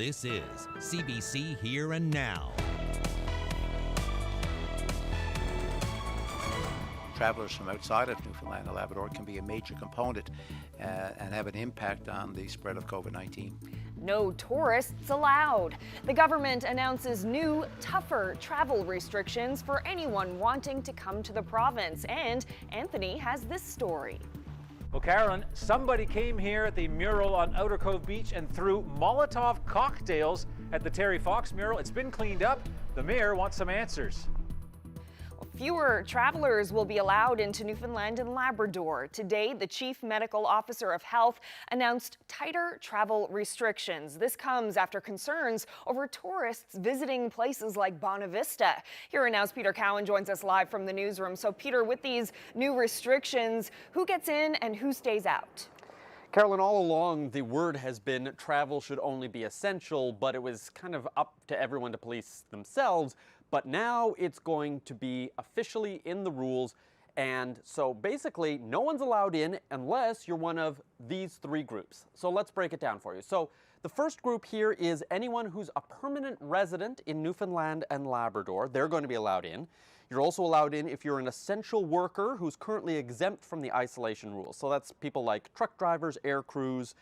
This is CBC Here and Now. Travellers from outside of Newfoundland and Labrador can be a major component and have an impact on the spread of COVID-19. No tourists allowed. The government announces new, tougher travel restrictions for anyone wanting to come to the province. And Anthony has this story. Well, Carolyn, somebody came here at the mural on Outer Cove Beach and threw Molotov cocktails at the Terry Fox mural. It's been cleaned up. The mayor wants some answers. Fewer travelers will be allowed into Newfoundland and Labrador. Today, the Chief Medical Officer of Health announced tighter travel restrictions. This comes after concerns over tourists visiting places like Bonavista. Here and Now's Peter Cowan joins us live from the newsroom. So, Peter, with these new restrictions, who gets in and who stays out? Carolyn, all along the word has been travel should only be essential, but it was kind of up to everyone to police themselves. But now it's going to be officially in the rules, and so basically no one's allowed in unless you're one of these three groups. So let's break it down for you. So the first group here is anyone who's a permanent resident in Newfoundland and Labrador. They're going to be allowed in. You're also allowed in if you're an essential worker who's currently exempt from the isolation rules. So that's people like truck drivers, air crews,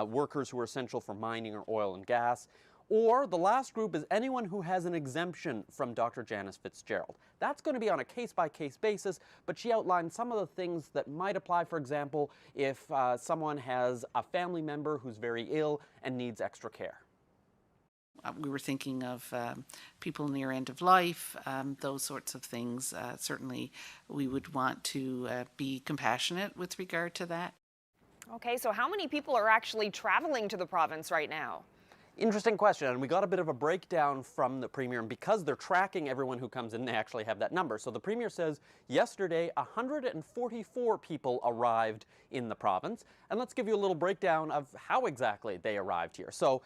workers who are essential for mining or oil and gas. Or the last group is anyone who has an exemption from Dr. Janice Fitzgerald. That's going to be on a case-by-case basis, but she outlined some of the things that might apply. For example, if someone has a family member who's very ill and needs extra care. We were thinking of people near end of life, those sorts of things. Certainly, we would want to be compassionate with regard to that. Okay, so how many people are actually traveling to the province right now? Interesting question, and we got a bit of a breakdown from the Premier, and because they're tracking everyone who comes in, they actually have that number. So the Premier says yesterday 144 people arrived in the province, and let's give you a little breakdown of how exactly they arrived here. So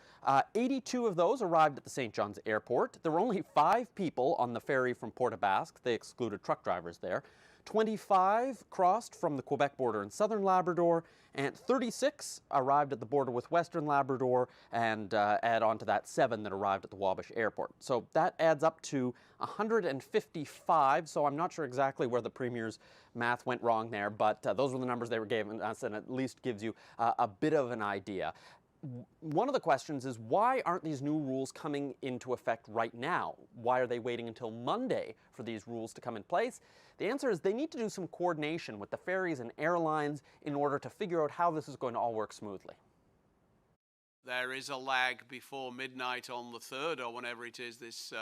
82 of those arrived at the St. John's Airport. There were only 5 people on the ferry from Port aux Basques. They excluded truck drivers there. 25 crossed from the Quebec border in southern Labrador, and 36 arrived at the border with western Labrador, and add on to that 7 that arrived at the Wabash Airport. So that adds up to 155, so I'm not sure exactly where the Premier's math went wrong there, but those were the numbers they were giving us, and at least gives you a bit of an idea. One of the questions is, why aren't these new rules coming into effect right now? Why are they waiting until Monday for these rules to come in place? The answer is they need to do some coordination with the ferries and airlines in order to figure out how this is going to all work smoothly. There is a lag before midnight on the 3rd, or whenever it is this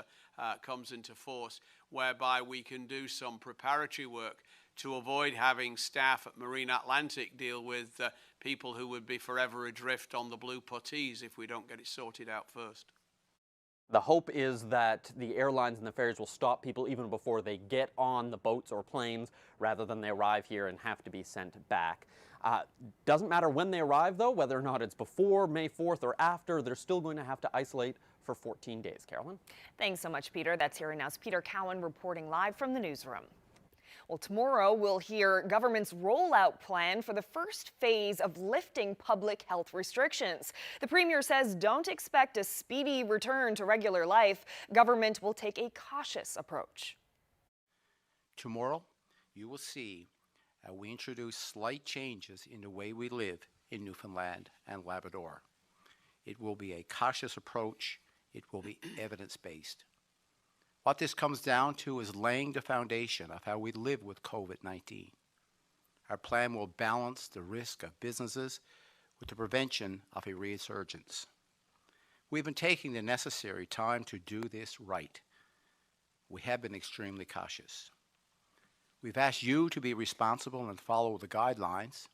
comes into force, whereby we can do some preparatory work to avoid having staff at Marine Atlantic deal with people who would be forever adrift on the blue puttees if we don't get it sorted out first. The hope is that the airlines and the ferries will stop people even before they get on the boats or planes, rather than they arrive here and have to be sent back. Doesn't matter when they arrive, though, whether or not it's before May 4th or after, they're still going to have to isolate for 14 days. Carolyn? Thanks so much, Peter. That's Here and Now's Peter Cowan reporting live from the newsroom. Well, tomorrow we'll hear government's rollout plan for the first phase of lifting public health restrictions. The Premier says don't expect a speedy return to regular life. Government will take a cautious approach. Tomorrow, you will see we introduce slight changes in the way we live in Newfoundland and Labrador. It will be a cautious approach. It will be evidence-based. What this comes down to is laying the foundation of how we live with COVID-19. Our plan will balance the risk of businesses with the prevention of a resurgence. We've been taking the necessary time to do this right. We have been extremely cautious. We've asked you to be responsible and follow the guidelines,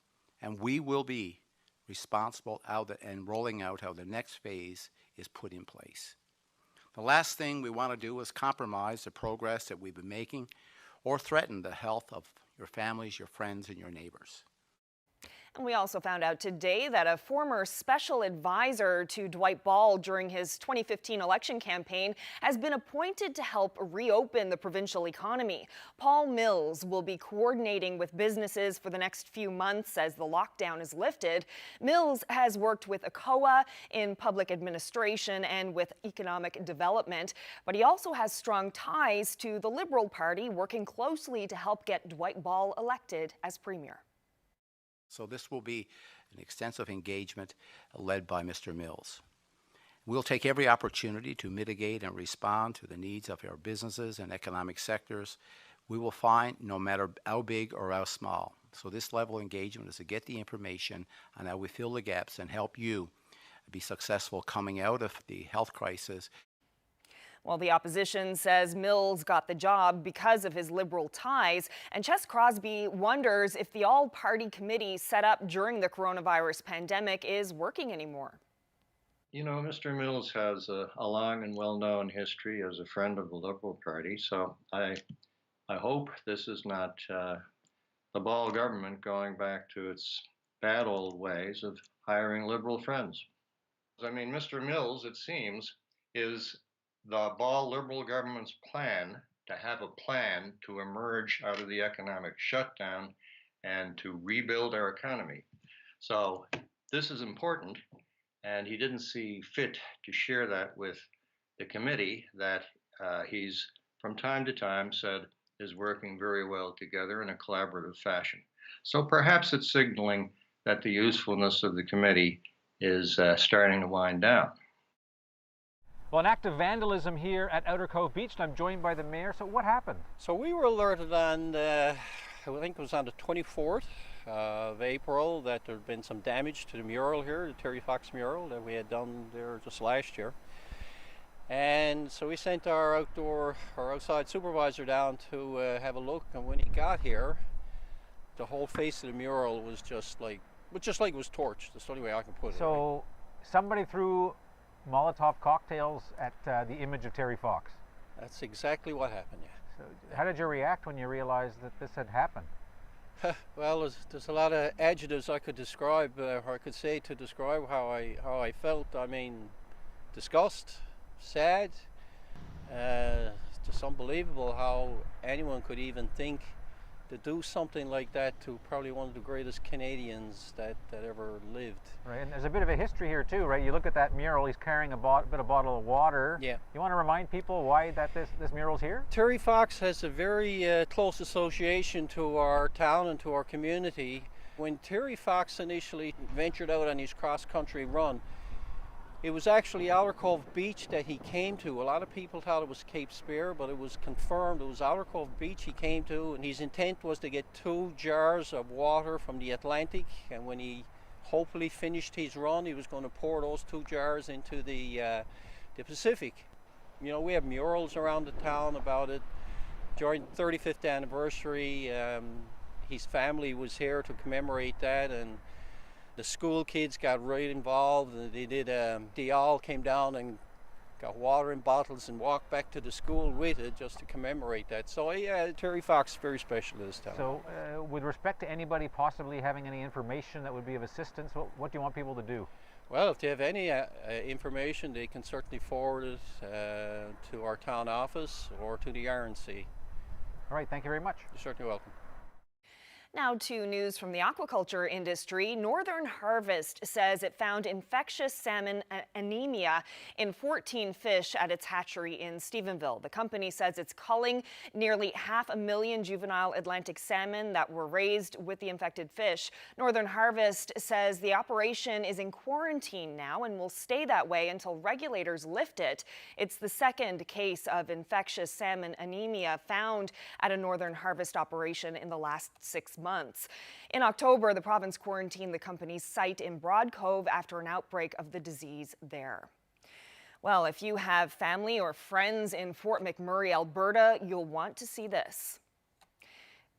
and we will be responsible and rolling out how the next phase is put in place. The last thing we want to do is compromise the progress that we've been making or threaten the health of your families, your friends, and your neighbors. And we also found out today that a former special advisor to Dwight Ball during his 2015 election campaign has been appointed to help reopen the provincial economy. Paul Mills will be coordinating with businesses for the next few months as the lockdown is lifted. Mills has worked with ACOA in public administration and with economic development, but he also has strong ties to the Liberal Party, working closely to help get Dwight Ball elected as Premier. So this will be an extensive engagement led by Mr. Mills. We'll take every opportunity to mitigate and respond to the needs of our businesses and economic sectors. We will find, no matter how big or how small. So this level of engagement is to get the information on how we fill the gaps and help you be successful coming out of the health crisis. Well, the opposition says Mills got the job because of his Liberal ties, and Ches Crosby wonders if the all-party committee set up during the coronavirus pandemic is working anymore. You know, Mr. Mills has a long and well-known history as a friend of the Liberal Party, so I hope this is not the Ball government going back to its bad old ways of hiring Liberal friends. I mean, Mr. Mills, it seems, is the Ball Liberal government's plan to have a plan to emerge out of the economic shutdown and to rebuild our economy. So this is important, and he didn't see fit to share that with the committee that he's from time to time said is working very well together in a collaborative fashion. So perhaps it's signaling that the usefulness of the committee is starting to wind down. Well, an act of vandalism here at Outer Cove Beach, and I'm joined by the mayor. So what happened? So we were alerted on, I think it was on the 24th of April, that there had been some damage to the mural here, the Terry Fox mural that we had done there just last year. And so we sent our outside supervisor down to have a look, and when he got here, the whole face of the mural was just like it was torched. That's the only way I can put it. So somebody threw Molotov cocktails at the image of Terry Fox. That's exactly what happened, yeah. So how did you react when you realized that this had happened? Well, there's a lot of adjectives I could describe, or I could say to describe how I felt. I mean, disgust, sad, just unbelievable how anyone could even think to do something like that to probably one of the greatest Canadians that ever lived. Right, and there's a bit of a history here too, right? You look at that mural, he's carrying a bottle of water. Yeah. You want to remind people why this mural's here? Terry Fox has a very close association to our town and to our community. When Terry Fox initially ventured out on his cross-country run, it was actually Outer Cove Beach that he came to. A lot of people thought it was Cape Spear, but it was confirmed it was Outer Cove Beach he came to, and his intent was to get 2 jars of water from the Atlantic, and when he hopefully finished his run, he was going to pour those 2 jars into the Pacific. You know, we have murals around the town about it. During the 35th anniversary, his family was here to commemorate that, and the school kids got right involved. They all came down and got water in bottles and walked back to the school with it just to commemorate that. So yeah, Terry Fox is very special to this town. So with respect to anybody possibly having any information that would be of assistance, what do you want people to do? Well, if they have any information, they can certainly forward it to our town office or to the RNC. All right, thank you very much. You're certainly welcome. Now to news from the aquaculture industry. Northern Harvest says it found infectious salmon anemia in 14 fish at its hatchery in Stephenville. The company says it's culling nearly 500,000 juvenile Atlantic salmon that were raised with the infected fish. Northern Harvest says the operation is in quarantine now and will stay that way until regulators lift it. It's the second case of infectious salmon anemia found at a Northern Harvest operation in the last 6 months. In October, the province quarantined the company's site in Broad Cove after an outbreak of the disease there. Well, if you have family or friends in Fort McMurray, Alberta, you'll want to see this.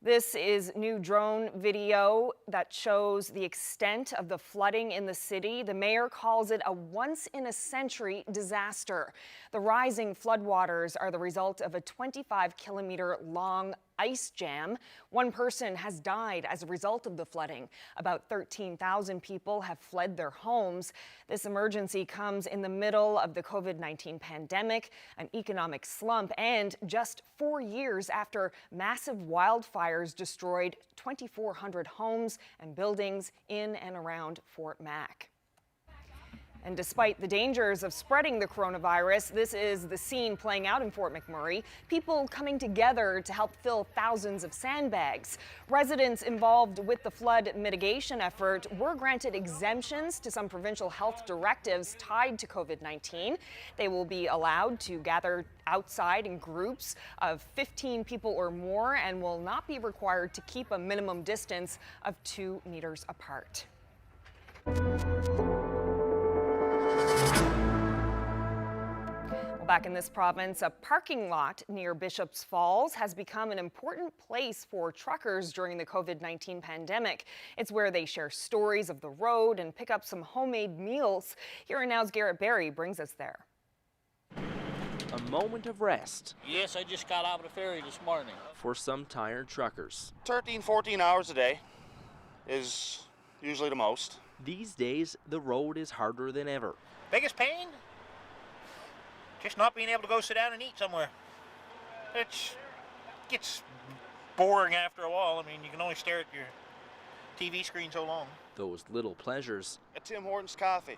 This is new drone video that shows the extent of the flooding in the city. The mayor calls it a once-in-a-century disaster. The rising floodwaters are the result of a 25-kilometer-long ice jam. One person has died as a result of the flooding. About 13,000 people have fled their homes. This emergency comes in the middle of the COVID-19 pandemic, an economic slump, and just 4 years after massive wildfires destroyed 2,400 homes and buildings in and around Fort Mac. And despite the dangers of spreading the coronavirus, this is the scene playing out in Fort McMurray. People coming together to help fill thousands of sandbags. Residents involved with the flood mitigation effort were granted exemptions to some provincial health directives tied to COVID-19. They will be allowed to gather outside in groups of 15 people or more and will not be required to keep a minimum distance of 2 meters apart. Back in this province, a parking lot near Bishop's Falls has become an important place for truckers during the COVID-19 pandemic. It's where they share stories of the road and pick up some homemade meals. Here and Now's Garrett Berry brings us there. A moment of rest. Yes, I just got out of the ferry this morning. For some tired truckers. 13, 14 hours a day is usually the most. These days, the road is harder than ever. Biggest pain? Just not being able to go sit down and eat somewhere. It gets boring after a while. I mean, you can only stare at your TV screen so long. Those little pleasures. A Tim Hortons coffee.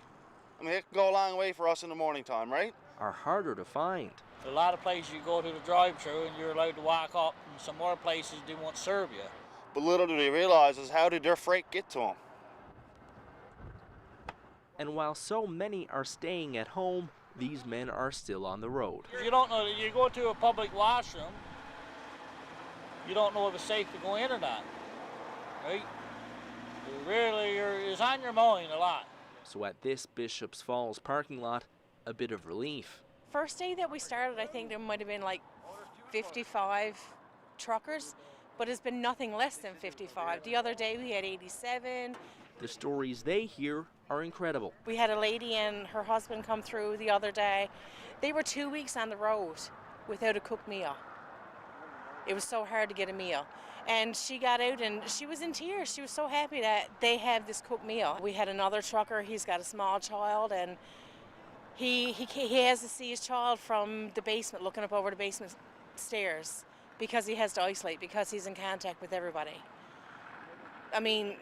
I mean, it can go a long way for us in the morning time, right? Are harder to find. A lot of places you go to the drive-thru and you're allowed to walk up, and some more places they won't serve you. But little do they realize is how did their freight get to them? And while so many are staying at home, these men are still on the road. You don't know, you go to a public washroom, you don't know if it's safe to go in or not, right? It's on your mind a lot. So at this Bishop's Falls parking lot, a bit of relief. First day that we started, I think there might have been like 55 truckers, but it's been nothing less than 55. The other day we had 87. The stories they hear are incredible. We had a lady and her husband come through the other day. They were 2 weeks on the road without a cooked meal. It was so hard to get a meal. And she got out and she was in tears. She was so happy that they have this cooked meal. We had another trucker, he's got a small child, and he has to see his child from the basement, looking up over the basement stairs, because he has to isolate, because he's in contact with everybody. I mean,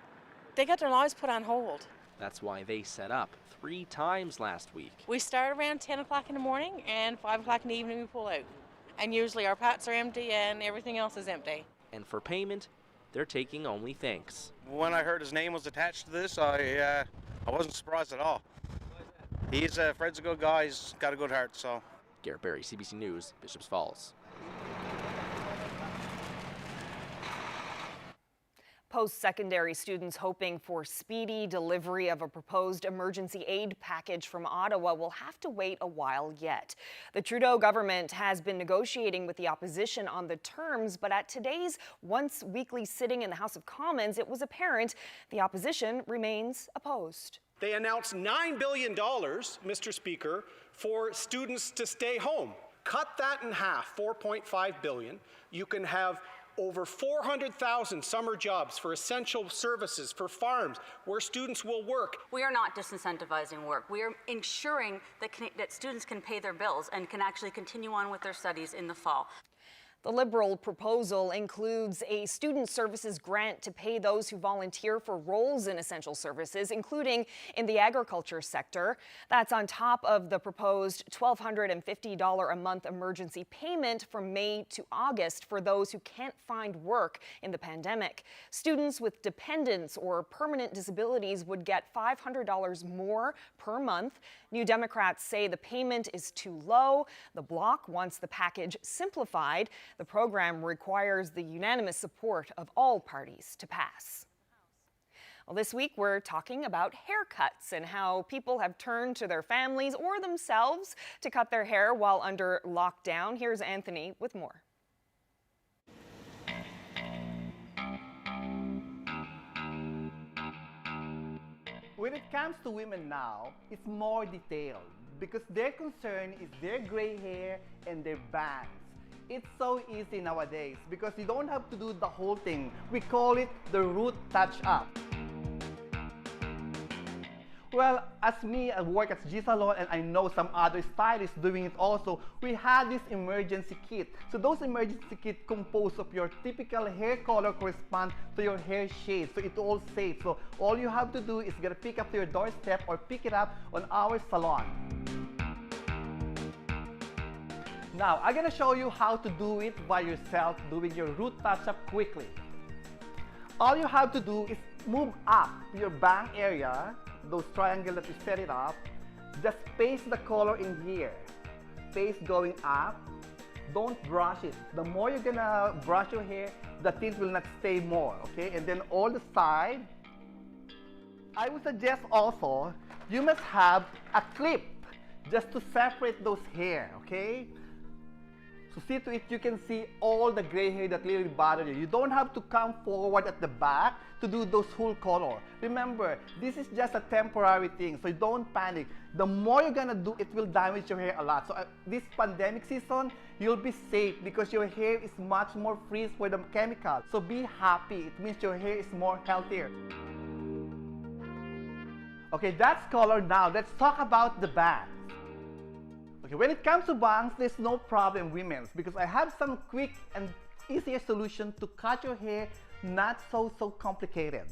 they got their lives put on hold. That's why they set up 3 times last week. We start around 10 o'clock in the morning, and 5 o'clock in the evening we pull out. And usually our pots are empty and everything else is empty. And for payment, they're taking only thanks. When I heard his name was attached to this, I wasn't surprised at all. Fred's a good guy, he's got a good heart, so. Garrett Berry, CBC News, Bishop's Falls. Post-secondary students hoping for speedy delivery of a proposed emergency aid package from Ottawa will have to wait a while yet. The Trudeau government has been negotiating with the opposition on the terms, but at today's once-weekly sitting in the House of Commons, it was apparent the opposition remains opposed. They announced $9 billion, Mr. Speaker, for students to stay home. Cut that in half, $4.5 billion. You can have over 400,000 summer jobs for essential services, for farms, where students will work. We are not disincentivizing work. We are ensuring that students can pay their bills and can actually continue on with their studies in the fall. The Liberal proposal includes a student services grant to pay those who volunteer for roles in essential services, including in the agriculture sector. That's on top of the proposed $1,250 a month emergency payment from May to August for those who can't find work in the pandemic. Students with dependents or permanent disabilities would get $500 more per month. New Democrats say the payment is too low. The Bloc wants the package simplified. The program requires the unanimous support of all parties to pass. Well, this week we're talking about haircuts and how people have turned to their families or themselves to cut their hair while under lockdown. Here's Anthony with more. When it comes to women now, it's more detailed because their concern is their gray hair and their bangs. It's so easy nowadays because you don't have to do the whole thing. We call it the root touch-up. Well, as me, I work at G Salon and I know some other stylists doing it also, we had this emergency kit. So those emergency kit composed of your typical hair color correspond to your hair shade. So it's all safe. So all you have to do is get a pick up to your doorstep or pick it up on our salon. Now, I'm gonna show you how to do it by yourself, doing your root touch-up quickly. All you have to do is move up your bang area, those triangles that you set it up, just paste the color in here. Paste going up, don't brush it. The more you're gonna brush your hair, the tint will not stay more, okay? And then all the side, I would suggest also, you must have a clip just to separate those hair, okay? So see to it you can see all the gray hair that really bother you. You don't have to come forward at the back to do those full color. Remember, this is just a temporary thing, so don't panic. The more you're gonna do, it will damage your hair a lot. So this pandemic season, you'll be safe because your hair is much more free for the chemicals. So be happy. It means your hair is more healthier. Okay, that's color. Now let's talk about the bangs. Okay, when it comes to bangs, there's no problem, women, because I have some quick and easier solution to cut your hair, not so complicated.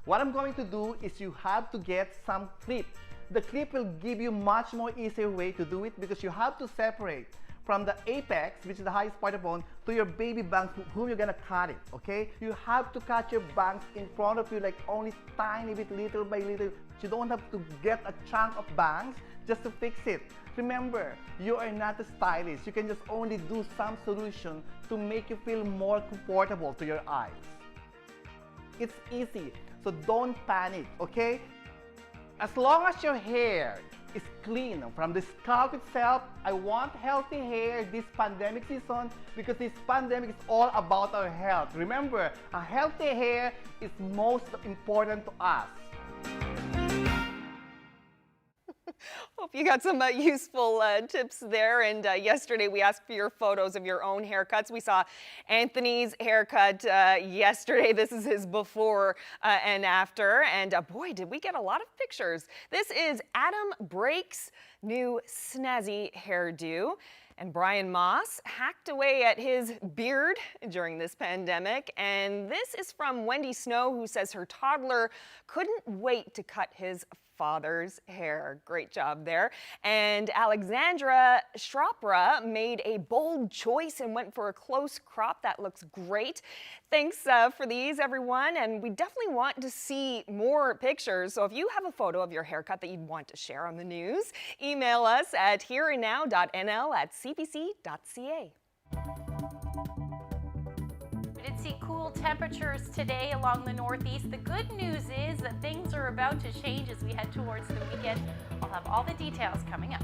What I'm going to do is you have to get some clip. The clip will give you much more easier way to do it because you have to separate from the apex, which is the highest part of bone, to your baby bangs, whom you're gonna cut it, okay? You have to cut your bangs in front of you, like only tiny bit, little by little. You don't have to get a chunk of bangs just to fix it. Remember, you are not a stylist. You can just only do some solution to make you feel more comfortable to your eyes. It's easy, so don't panic, okay? As long as your hair is clean from the scalp itself, I want healthy hair this pandemic season because this pandemic is all about our health. Remember, a healthy hair is most important to us. Hope you got some useful tips there. And yesterday we asked for your photos of your own haircuts. We saw Anthony's haircut yesterday. This is his before and after. And boy, did we get a lot of pictures. This is Adam Brake's new snazzy hairdo. And Brian Moss hacked away at his beard during this pandemic. And this is from Wendy Snow, who says her toddler couldn't wait to cut his father's hair. Great job there. And Alexandra Shropra made a bold choice and went for a close crop. That looks great. Thanks for these, everyone. And we definitely want to see more pictures. So if you have a photo of your haircut that you'd want to share on the news, email us at hereandnow.nl@cbc.ca. We did see cool temperatures today along the northeast. The good news is that things are about to change as we head towards the weekend. I'll have all the details coming up.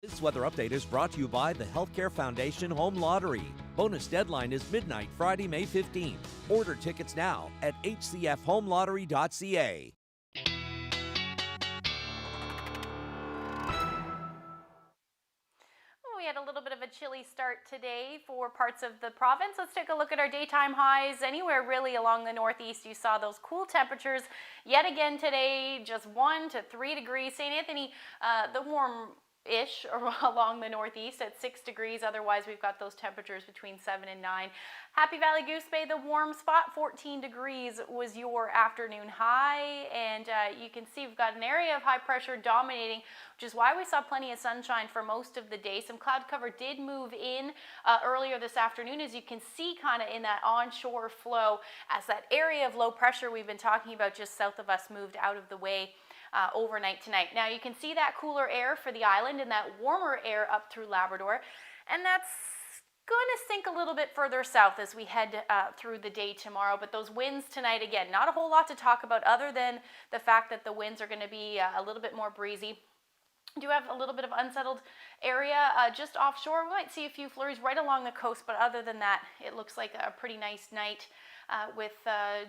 This weather update is brought to you by the Healthcare Foundation Home Lottery. Bonus deadline is midnight Friday, May 15th. Order tickets now at hcfhomelottery.ca. We had a little bit of a chilly start today for parts of the province. Let's take a look at our daytime highs. Anywhere really along the northeast, you saw those cool temperatures yet again today, just 1 to 3 degrees. St. Anthony, the warm-ish along the northeast at 6 degrees. Otherwise, we've got those temperatures between 7 and 9. Happy Valley Goose Bay, the warm spot, 14 degrees was your afternoon high. And you can see we've got an area of high pressure dominating, which is why we saw plenty of sunshine for most of the day. Some cloud cover did move in earlier this afternoon, as you can see kind of in that onshore flow, as that area of low pressure we've been talking about just south of us moved out of the way overnight tonight. Now you can see that cooler air for the island and that warmer air up through Labrador, and that's going to sink a little bit further south as we head through the day tomorrow. But those winds tonight, again, not a whole lot to talk about other than the fact that the winds are going to be a little bit more breezy. Do have a little bit of unsettled area just offshore. We might see a few flurries right along the coast, but other than that, it looks like a pretty nice night with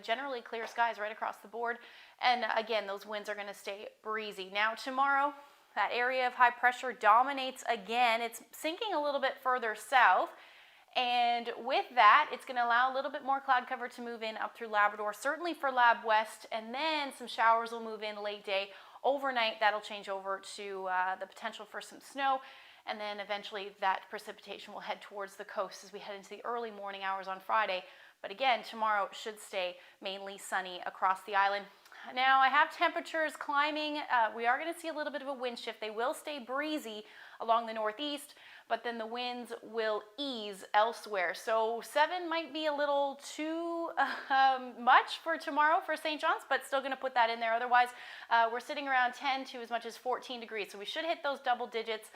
generally clear skies right across the board. And again, those winds are going to stay breezy. Now tomorrow, that area of high pressure dominates again. It's sinking a little bit further south. And with that, it's going to allow a little bit more cloud cover to move in up through Labrador, certainly for Lab West, and then some showers will move in late day. Overnight, that'll change over to the potential for some snow, and then eventually that precipitation will head towards the coast as we head into the early morning hours on Friday. But again, tomorrow should stay mainly sunny across the island. Now, I have temperatures climbing. We are going to see a little bit of a wind shift. They will stay breezy along the northeast, but then the winds will ease elsewhere. So 7 might be a little too much for tomorrow for St. John's, but still going to put that in there. Otherwise, we're sitting around 10 to as much as 14 degrees. So we should hit those double digits.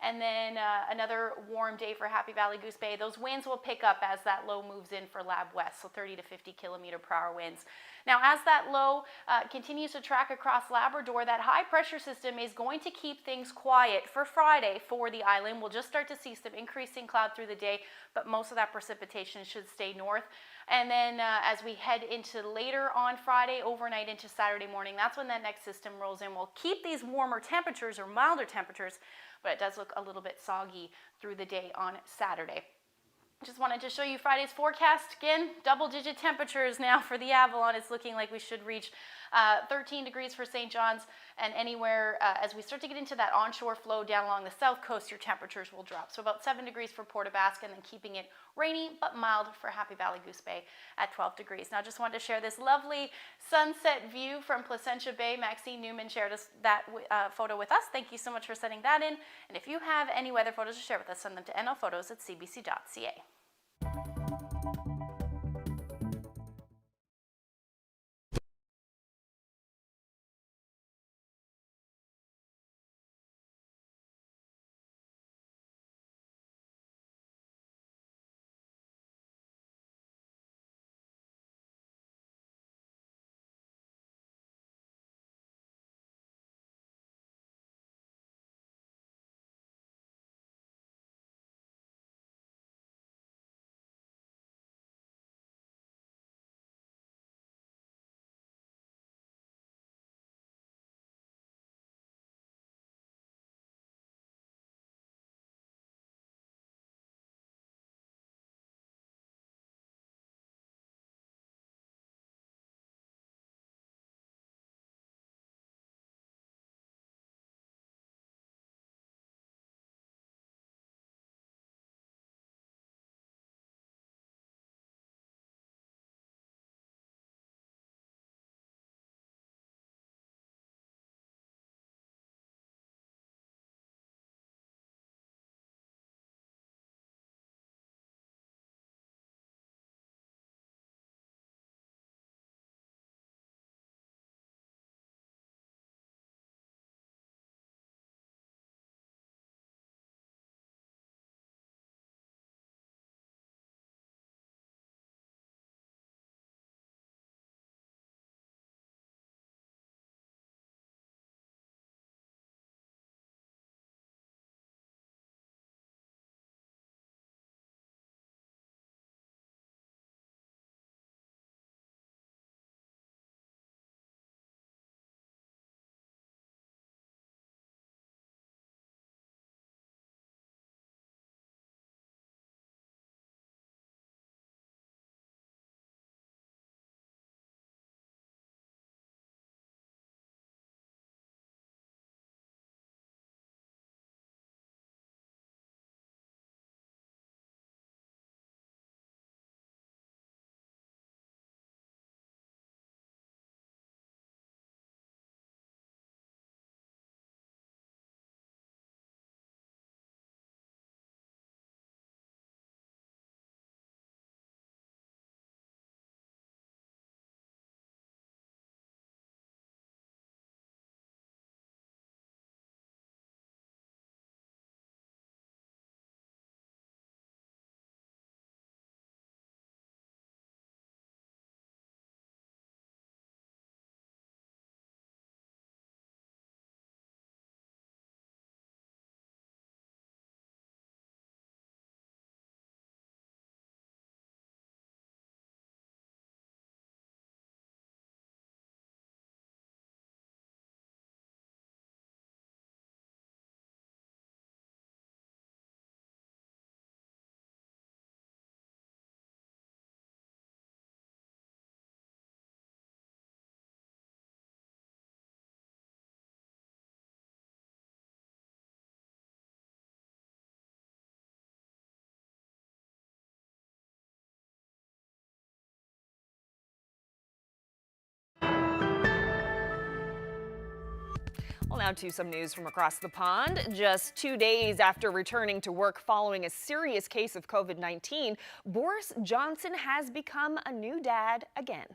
And then another warm day for Happy Valley Goose Bay. Those winds will pick up as that low moves in for Lab West, so 30 to 50 kilometer per hour winds. Now, as that low continues to track across Labrador, that high pressure system is going to keep things quiet for Friday for the island. We'll just start to see some increasing cloud through the day, but most of that precipitation should stay north. And then as we head into later on Friday, overnight into Saturday morning, that's when that next system rolls in. We'll keep these warmer temperatures or milder temperatures, but it does look a little bit soggy through the day on Saturday. Just wanted to show you Friday's forecast. Again, double-digit temperatures now for the Avalon. It's looking like we should reach 13 degrees for St. John's, and anywhere as we start to get into that onshore flow down along the south coast, your temperatures will drop. So about 7 degrees for Port aux Basques, and then keeping it rainy but mild for Happy Valley Goose Bay at 12 degrees. Now, just wanted to share this lovely sunset view from Placentia Bay. Maxine Newman shared that photo with us. Thank you so much for sending that in. And if you have any weather photos to share with us, send them to nlphotos@cbc.ca. Well, now to some news from across the pond. Just 2 days after returning to work following a serious case of COVID-19, Boris Johnson has become a new dad again.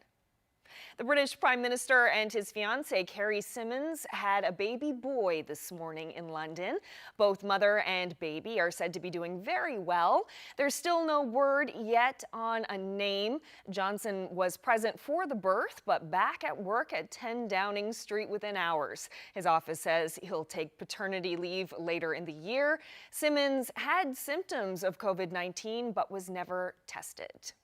The British Prime Minister and his fiancée, Carrie Symonds, had a baby boy this morning in London. Both mother and baby are said to be doing very well. There's still no word yet on a name. Johnson was present for the birth, but back at work at 10 Downing Street within hours. His office says he'll take paternity leave later in the year. Symonds had symptoms of COVID-19, but was never tested.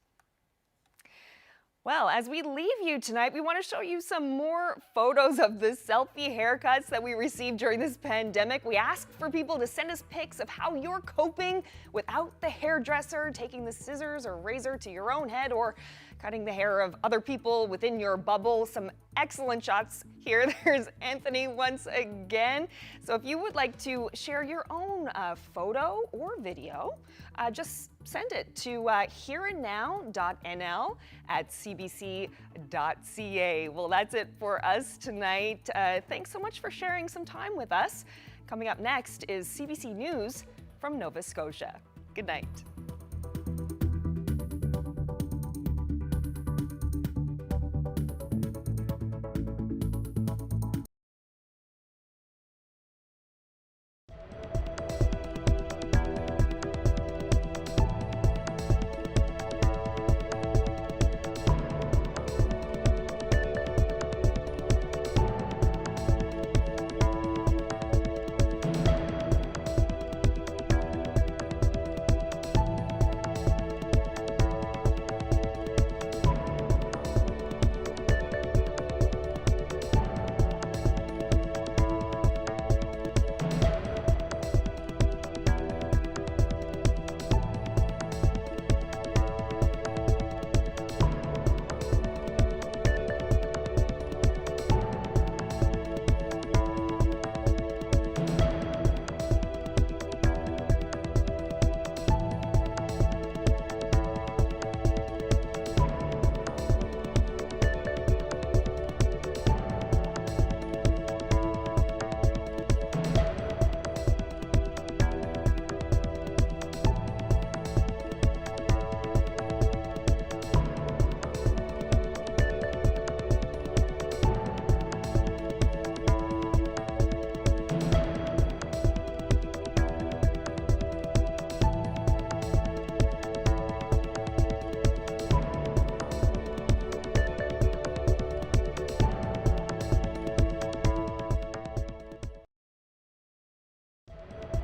Well, as we leave you tonight, we want to show you some more photos of the selfie haircuts that we received during this pandemic. We asked for people to send us pics of how you're coping without the hairdresser, taking the scissors or razor to your own head, or cutting the hair of other people within your bubble. Some excellent shots here. There's Anthony once again. So if you would like to share your own photo or video, just send it to hereandnow.nl@cbc.ca. Well, that's it for us tonight. Thanks so much for sharing some time with us. Coming up next is CBC News from Nova Scotia. Good night.